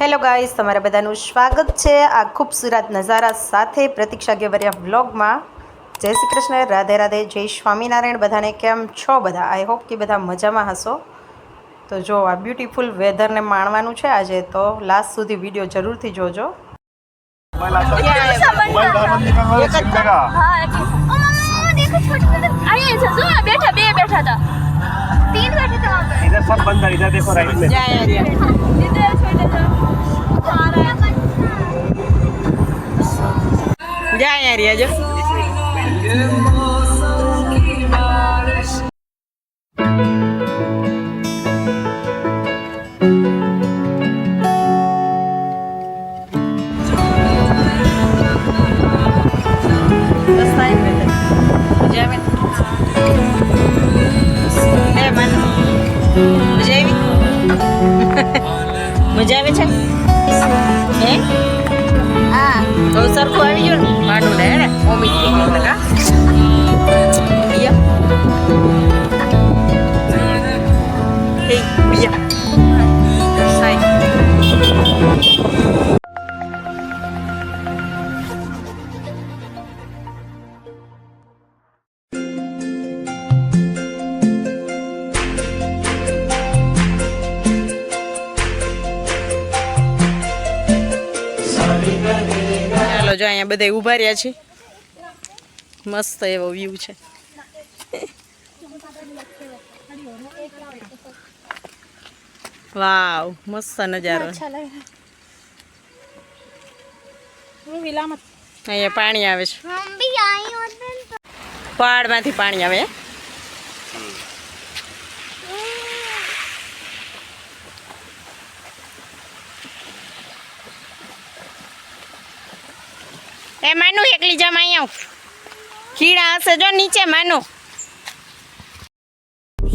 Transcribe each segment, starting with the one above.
Hello guys, તમારા બધાનું સ્વાગત છે આ ખૂબસૂરત નજારા સાથે પ્રતીક્ષા ગેવરિયા વ્લોગમાં। જય શ્રી કૃષ્ણ, રાધે રાધે, જય સ્વામિનારાયણ। બધાને કેમ છો? બધા આઈ હોપ કે બધા મજામાં હશો। તો જો આ બ્યુટીફુલ વેધરને માણવાનું છે આજે, તો લાસ્ટ સુધી વિડીયો જરૂરથી જોજો। इधर सब बंद है, इधर देखो राइट में। जा यार जो મજા આવે છે હે? હા તો સરખું આવી ગયું ને માનું ને હે ઓમી લગા હે બિયા સાઈ જો અહીંયા બધા ઊભા રહ્યા છે, મસ્ત એવો વ્યૂ છે। વાવ, મસ્ત નજારો। અહીંયા પાણી આવે છે, પહાડમાંથી પાણી આવે। ए मानू एकली जा मैं आऊं, कीड़ा हसे जो नीचे मानू।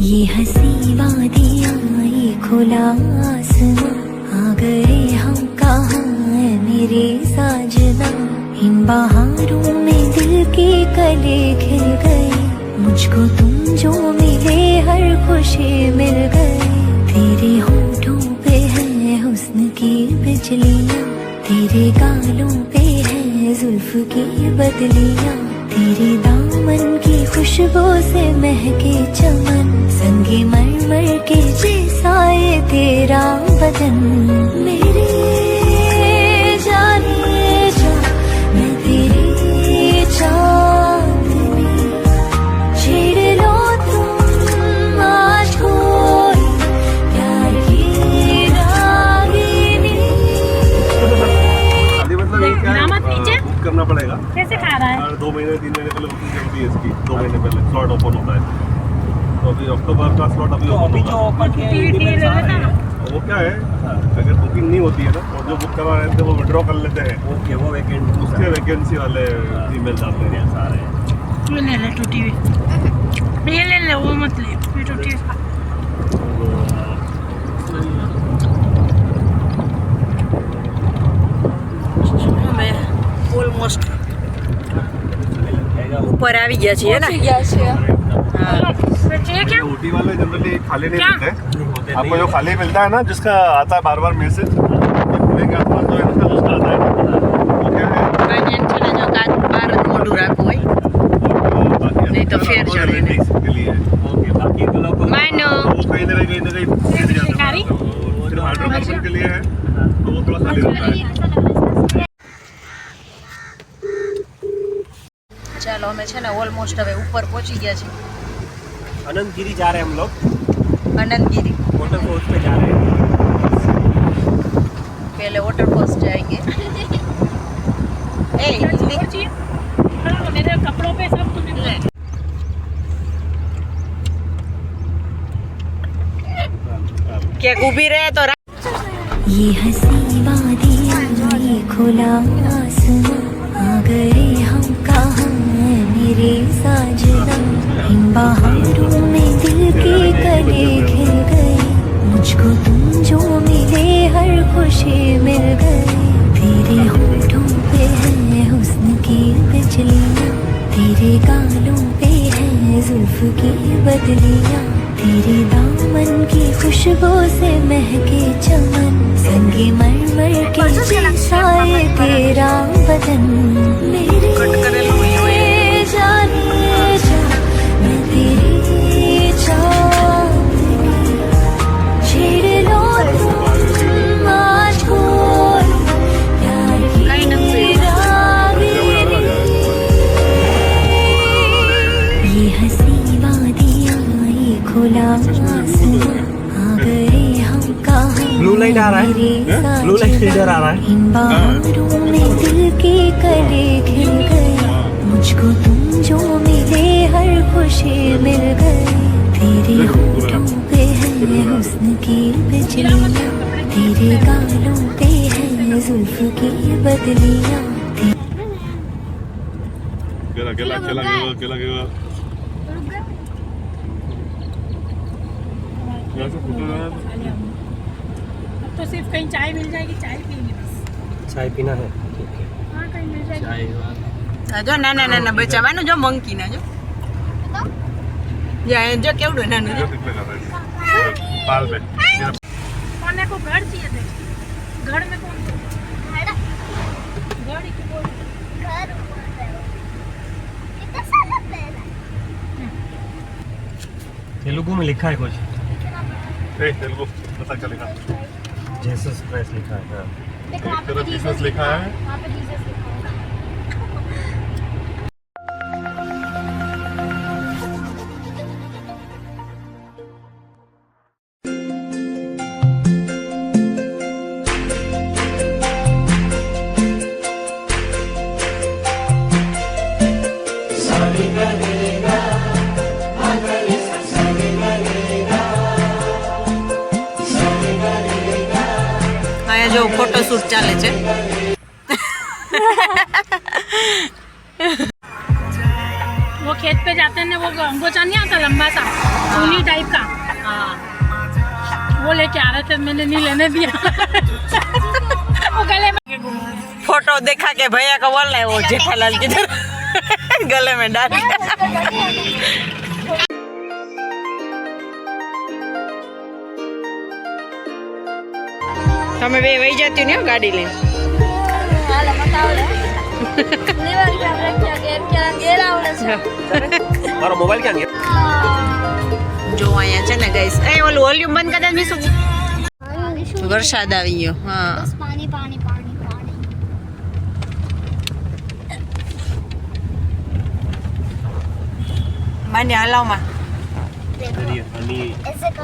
ये हंसी वादियां, ये खुला आसमां, आ गए हम कहाँ है मेरे साजना। इन बहारों में दिल के कले खिल गए, मुझको तुम जो मिले हर खुशी मिल गए। तेरे होठों पे है हुस्न की बिजलियां, तेरे गालों पे है जुल्फ की बदलियां, तेरे दामन की खुशबू से महके चमन, संगे मरमर के जैसा ये तेरा बदन। मेरे जाने जा मैं तेरी चांदनी, छेड़ लो तुम आज कोई प्यार की रागिनी। करना पड़ेगा। कैसे खा रहा है? 2 महीने 3 महीने पहले बुकिंग करती है इसकी, 2 महीने पहले स्लॉट ओपन होता है। तो अभी अक्टूबर का स्लॉट अभी ओपन होगा। वो क्या है, अगर बुकिंग नहीं होती है ना, और जो बुक करवा रहे थे वो विड्रॉ कर लेते हैं। ओके, वो वैकेंसी, उसके वैकेंसी वाले ईमेल जाते हैं सारे। ले ले टू टीवी, ये ले ले, वो मत ले, ये टू टीवी। ઓલમોસ્ટ ઉપર આવી ગયા છીએ ને। ऊटी वाले जनरली खाली नहीं मिलते, आपको जो खाली मिलता है ना, जिसका आता है बार बार मैसेज पूरे के आसपास जो है उसका उसका आता है, वो क्या है જો કાચ બહાર જ મોઢું રાખવું હોય नहीं तो फिर चढ़े नहीं। के लिए। ओके, बाकी तो लोग मानो वो कहीं ना कहीं गिर जाता है, सिर्फ हाइड्रोकार्बन के लिए है, तो वो थोड़ा खाली रहता है। ચાલો અમે છે ને ઓલમોસ્ટ હવે ઉપર પહોંચી ગયા છીએ। आनंदगिरी जा रहे हैं हम लोग, आनंदगिरी वाटरफॉल्स पे जा रहे हैं। पहले वाटरफॉल्स जाएंगे। ए हिंदी मेरे कपड़ों पे सब कुछ क्या ऊभी रहे तो ये हंसी वादियां, ये खुला आसमां, आ गए हम कहाँ है मेरे साजना। इन बहारों में दिल के कले खिल गए, मुझको तुम जो मिले हर खुशी मिल गए। तेरे होठों पे है हुस्न की बिजलियां, तेरे गालों पे है जुल्फ की बदलियां, तेरे दामन की खुशबू से महके चमन, संगे मरमर बदन मेरे जाने जा मैं तेरी चांदनी छेड़ लो तुम आज कोई प्यार की रागनी ये हंसी वादियाँ ये खुला आसमां आ गए हम कहाँ ब्लू लाइट आ रहा है, ब्लू लाइट इधर आ रहा है। इन बाहरों में दिल के कले खिल गए मुझको तुम जो मिले हर खुशी मिल गई तेरे होठों पे है हुस्न की बिजलियाँ तेरे गालों पे है जुल्फ की बदलियाँ क्या अब तो सिर्फ कहीं चाय मिल जाएगी, चाय पियेंगे बस। चाय पीना है। हाँ कहीं मिल जाएगी। જો ના ના ના ના બચાવવાનું જો મંકી ના જો જો કેવડું નાનું જો पाल में कोने को घर चाहिए थे, घर में कौन घर ही बोल तेलुगु में लिखा है कुछ, तेलुगु पता चलेगा। जीसस क्राइस्ट लिखा है। हाँ। एक तरफ जीसस लिखा है, અહીંયા જો ફોટોશૂટ ચાલે છે वो खेत पे जाते हैं ना, वो अंगोचा नहीं आता लंबा सा ऊनी टाइप का, वो लेके आ रहे थे, मैंने नहीं लेने दिया। वो गले में फोटो देखा के भैया का बोल रहा है वो जेठालाल की तरह गले में डाल दिया। તમે બે વહી જતી ને ગાડી લઈને મારો મોબાઈલ ક્યાં ગયો? જો અહીંયા છે ને ગાઈસ એ ઓલું વોલ્યુમ બંધ કરી દે મીસુ વરસાદ આવી ગયો હા पानी पानी पानी पानी માન્ય હલાવમાં हनी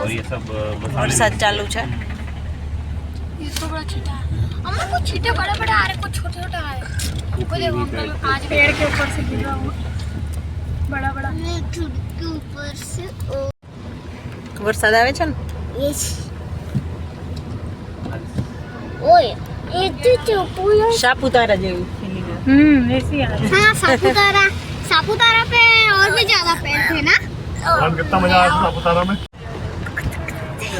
और ये सब मसाले વરસાદ ચાલુ છે ये तो बड़ा छोटा है। अम्मा कुछ छींटे बड़े बड़े आ रहे, कुछ छोटे छोटे आ रहे। वो देखो अंकल आज पेड़ के ऊपर से गिर रहा हुआ बड़ा बड़ा। के ऊपर से વરસાદ આવે છે ને ये ओए ये तो पूरा સાપુતારા જેવું ऐसी आ रही। हाँ सापुतारा सापुतारा पे और भी ज्यादा पेड़ थे ना कितना मजा आया सापुतारा में।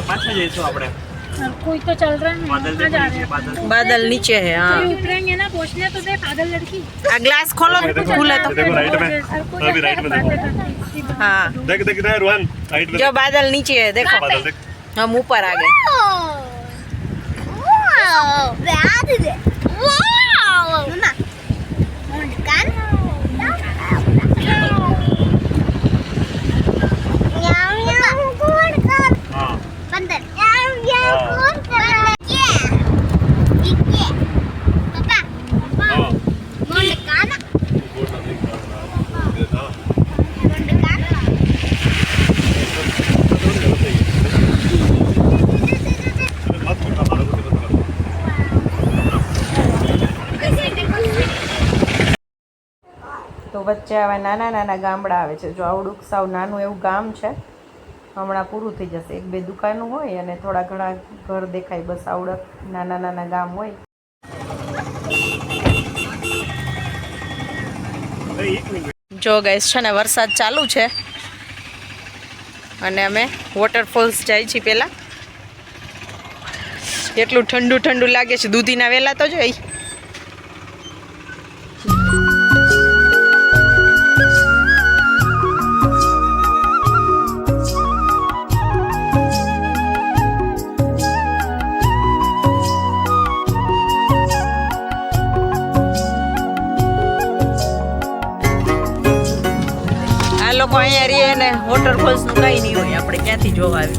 પાછા જઈશું આપણે। और कोई तो चल रहा है, बादल कहाँ जा रहे हैं? बादल બાદલ નીચે है हाँ कोई उतरेंगे ना पहुँचने तो देख आदल लड़की આ ગ્લાસ ખોલો ખુલે તો देखो राइट में, अभी राइट में देखो। हाँ देख देख इधर रोहन राइट में जो बादल नीचे है देखो बादल देख। हम ऊपर आ गए वाओ बैड है वाओ मम्मा कान याम याम कौन कर हाँ बंदर याम याम कौन कर ये पापा हाँ मोंड कान मोंड कान તો વચ્ચે હવે નાના નાના ગામડા આવે છે જો આવડું સાવ નાનું એવું ગામ છે હમણાં પૂરું થઈ જશે એક બે દુકાનો હોય અને થોડા ઘણા ઘર દેખાય બસ આવડક નાના નાના ગામ હોય જો ગાઈસ છે ને વરસાદ ચાલુ છે અને અમે વોટરફોલ્સ જાય છીએ પહેલાં એટલું ઠંડુ ઠંડુ લાગે છે દૂધીના વેલા તો જોઈ લોકો અહીંયા રહીએ ને વોટરફોલ્સ નું કઈ નહીં હોય, આપણે ક્યાંથી જોવા આવી.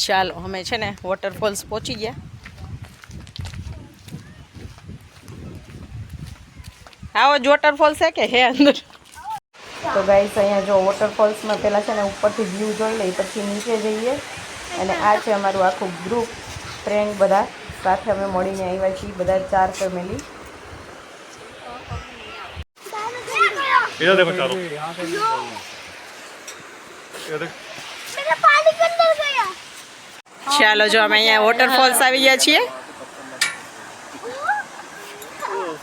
ચાલો અમે છે ને વોટરફોલ્સ પહોંચી ગયા. આવો જ વોટરફોલ્સ છે કે હે અંદર? તો ગાઈસ અહીંયા જો વોટરફોલ્સમાં પહેલાં છે ને ઉપરથી વ્યૂ જોઈ લઈ, પછી નીચે જઈએ. અને આ છે અમારું આખું ગ્રુપ, ફ્રેન્ડ બધા સાથે અમે મળીને આવ્યા છીએ, બધા 4 ફેમિલી. इधर देखो चारों, मेरा पानी के अंदर गया ચાલો જો અમે અહીંયા વોટરફોલ્સ આવી ગયા છીએ.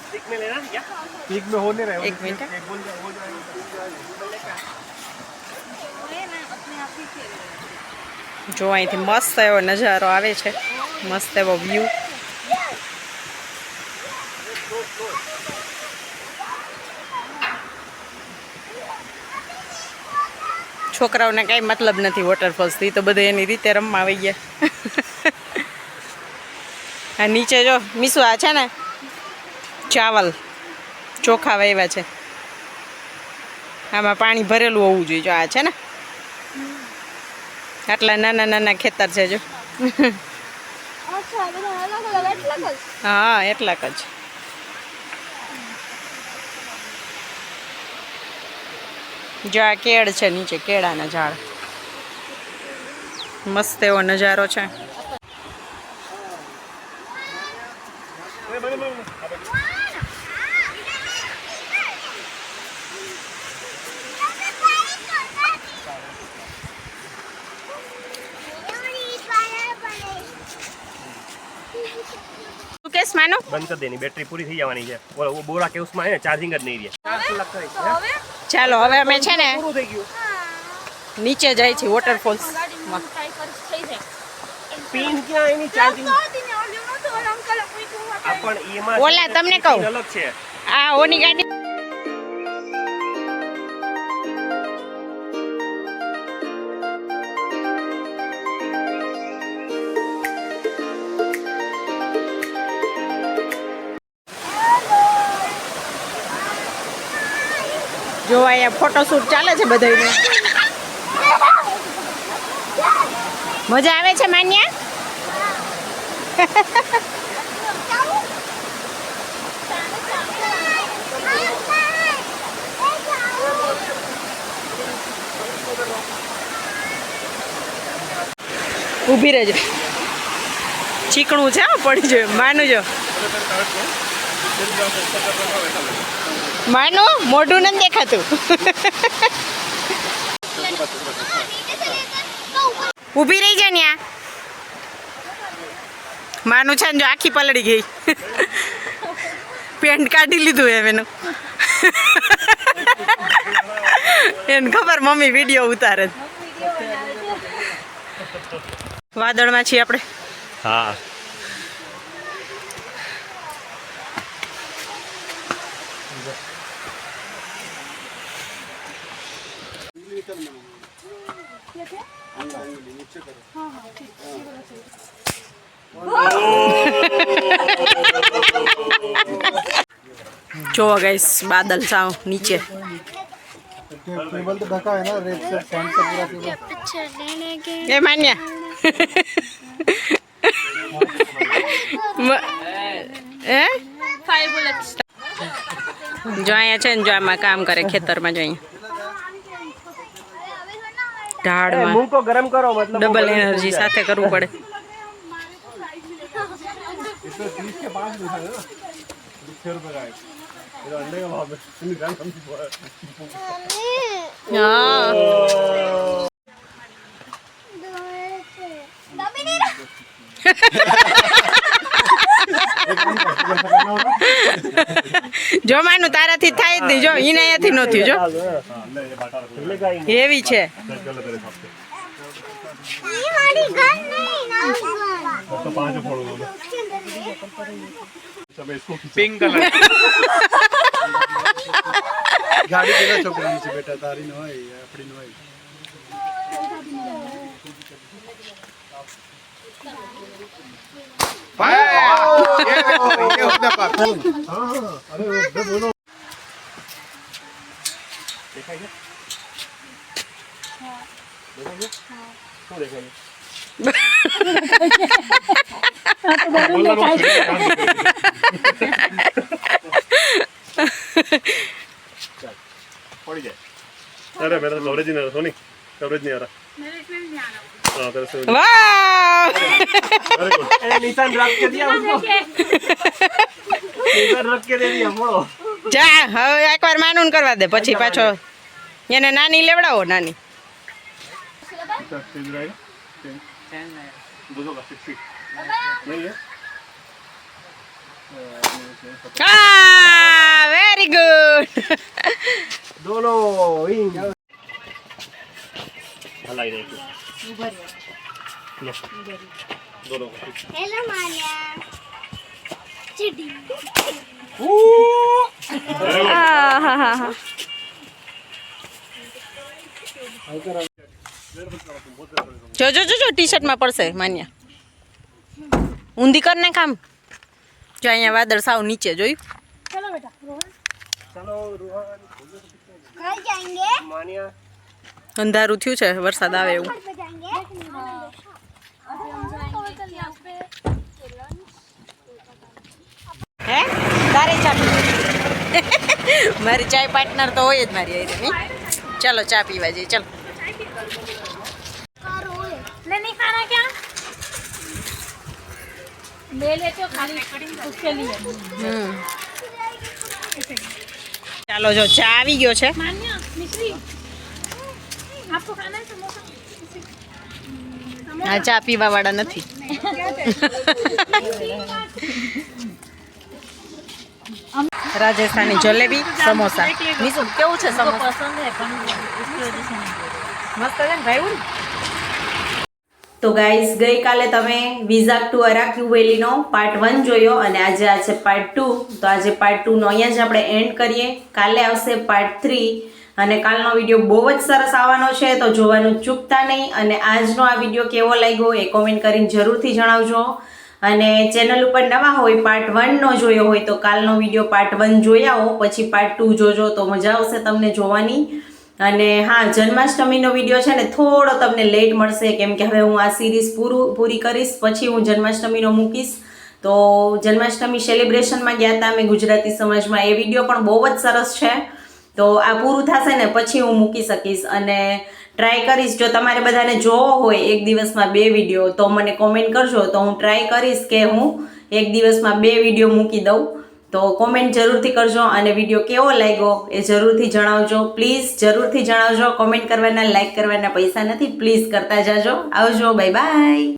स्टिक में लेना क्या? पीक में होने रहे. એક મિનિટ. જો અહીંથી મસ્ત એવો નજારો આવે છે, મસ્ત એવો વ્યૂ. છોકરાઓને કાંઈ મતલબ નથી વોટરફોલ્સથી, તો બધે એની રીતે રમવા આવી ગયા. આ નીચે જો મીસુ, આ છે ને ચાવલ ચોખા વાવ્યા છે, આમાં પાણી ભરેલું હોવું જોઈએ. જો આ છે ને આટલા નાના નાના ખેતર છે જો. अच्छा બધા અલગ અલગ એટલા જ હા એટલાક જ. જો આ કેળ છે નીચે, કેળાના ઝાડ, મસ્ત એવો નજારો છે. શું કેસ માનો? બંધ કરી દેની, બેટરી પૂરી થઈ જવાની છે. वो बोरा के उसमें है चार्जिंग જ નહીં રહે. 4 કલાક થઈ ગયા. ચાલો હવે અમે છે ને પૂરું થઈ ગયું. નીચે જાય છે વોટરફોલ્સ. પિન ક્યાં એની ચાર્જિંગ? દિને ઓલ્યો નતો ઓલા અંકલ પૂછ્યું આ પણ એમાં ઓલા તમને કહું. પિન અલગ છે. આ ઓની ગાડી જો અહીંયા ફોટોશૂટ ચાલે છે બધાયને. મજા આવે છે માન્યા? ઊભી રહેજો, ચીકણું છે હો, પડી જાય. માનું જો, માનું મોઢું નથી દેખાતું. ઊભી રહી જાય ને. માનું છે ને જો આખી પલળી ગઈ, પેન્ટ કાઢી લીધું એમ એનું. એને ખબર મમ્મી વિડીયો ઉતારે. વાદળમાં છીએ આપણે. હા જો ગાઈસ बादल साव नीचे. टेबल तो ढका है ना रेत से, सैंड से पूरा टेबल. पिक्चर लेने के ए मान्या ए 5 बुलेट्स જો અહીંયા છે ને, જો આમાં કામ કરે ખેતરમાં, જો અહીંયા ઢાળમાં मुंह को गरम करो मतलब ડબલ એનર્જી સાથે કરવું પડે. હા જો માનું તારાથી થાય જ નહીં. જો એને અહીંયાથી ન થયું. જો એવી છે. ये हमारी घर नहीं ना तो 5 फोड़ो. अच्छा मैं इसको खींचा। पिंक कलर गाड़ी केला छोकरा नीचे बेटा तारी नो है अपनी नो है ये होता पास हाँ हाँ अरे वो दोनों देखा क्या देखा क्या क्यों देखा ये बोलना मत चल पड़ जाए अरे मेरा कवरेज नहीं आ रहा सोनी कवरेज नहीं आ रहा मेरे इसमें भी नहीं आ रहा हाँ तेरे से વાહ वेरी गुड अरे निशान रख के दिया उसको निशान रख के दे दिया बोलो જા હવે એકવાર માનૂન કરવા દે પછી પાછો એને નાની લેવડાવો નાની अच्छा चेंज रहेगा चेंज दोनों का 60 नहीं है હા વેરી ગુડ दोनों विंग हलाई दे दोनों हेलो मानिया चिड़ी જો જો જો જો ટી શર્ટમાં પડશે માન્યા ઊંધી કર ને કામ જો અહીંયા વાદળ સાવ નીચે જોયું चलो बेटा रोहन चलो रोहन घर जाएंगे मानिया અંધારું થયું છે વરસાદ આવે એવું घर पे जाएंगे अभी हम जाएंगे यहाँ पे હે તારે ચા પીવી મારી ચાય પાર્ટનર તો હોય જ મારી હારે નહીં ચાલો ચા પીવા જઈએ ચાલો ले नहीं खाना क्या ले लेते हो खाली उसके लिए ચાલો જો ચા આવી ગયો છે मान्या मिश्री आपको खाना है समोसा આ ચા પીવા વાળા નથી રાજસ્થાની જલેબી સમોસા નીસુ કેવું છે સમોસા મસ્ત છે ને ભાઈ તો ગાઈઝ ગઈકાલે તમે વિઝા ટુ અરાક્યુ વેલીનો પાર્ટ 1 જોયો અને આજે આ છે પાર્ટ 2 તો આજે પાર્ટ 2 નો અહીંયા જ આપણે એન્ડ કરીએ કાલે આવશે પાર્ટ 3 અને કાલનો વિડીયો બહુ જ સરસ આવવાનો છે તો જોવાનું ચૂકતા નહીં અને આજનો આ વિડીયો કેવો લાગ્યો એ કોમેન્ટ કરીને જરૂરથી જણાવજો અને ચેનલ ઉપર નવા હોય પાર્ટ 1 નો જોયો હોય તો કાલનો વિડીયો પાર્ટ 1 જોઈ આવો પછી પાર્ટ 2 જોજો તો મજા આવશે તમને જોવાની અને હા જન્માષ્ટમીનો વિડીયો છે ને થોડો તમને લેટ મળશે કેમ કે હવે હું આ સિરીઝ પૂરી કરીશ પછી હું જન્માષ્ટમીનો મૂકીશ તો જન્માષ્ટમી સેલિબ્રેશનમાં ગયા હતા અમે ગુજરાતી સમાજમાં એ વિડીયો પણ બહુ જ સરસ છે તો આ પૂરું થશે ને પછી હું મૂકી શકીશ અને ટ્રાય કરીશ જો તમારે બધાને જોવો હોય એક દિવસમાં 2 વિડીયો તો મને કોમેન્ટ કરજો તો હું ટ્રાય કરીશ કે હું એક દિવસમાં 2 વિડીયો મૂકી દઉં તો કોમેન્ટ જરૂરથી કરજો અને વિડીયો કેવો લાગ્યો એ જરૂરથી જણાવજો પ્લીઝ જરૂરથી જણાવજો કોમેન્ટ કરવાના લાઈક કરવાના પૈસા નથી પ્લીઝ કરતા જાજો આવજો બાય બાય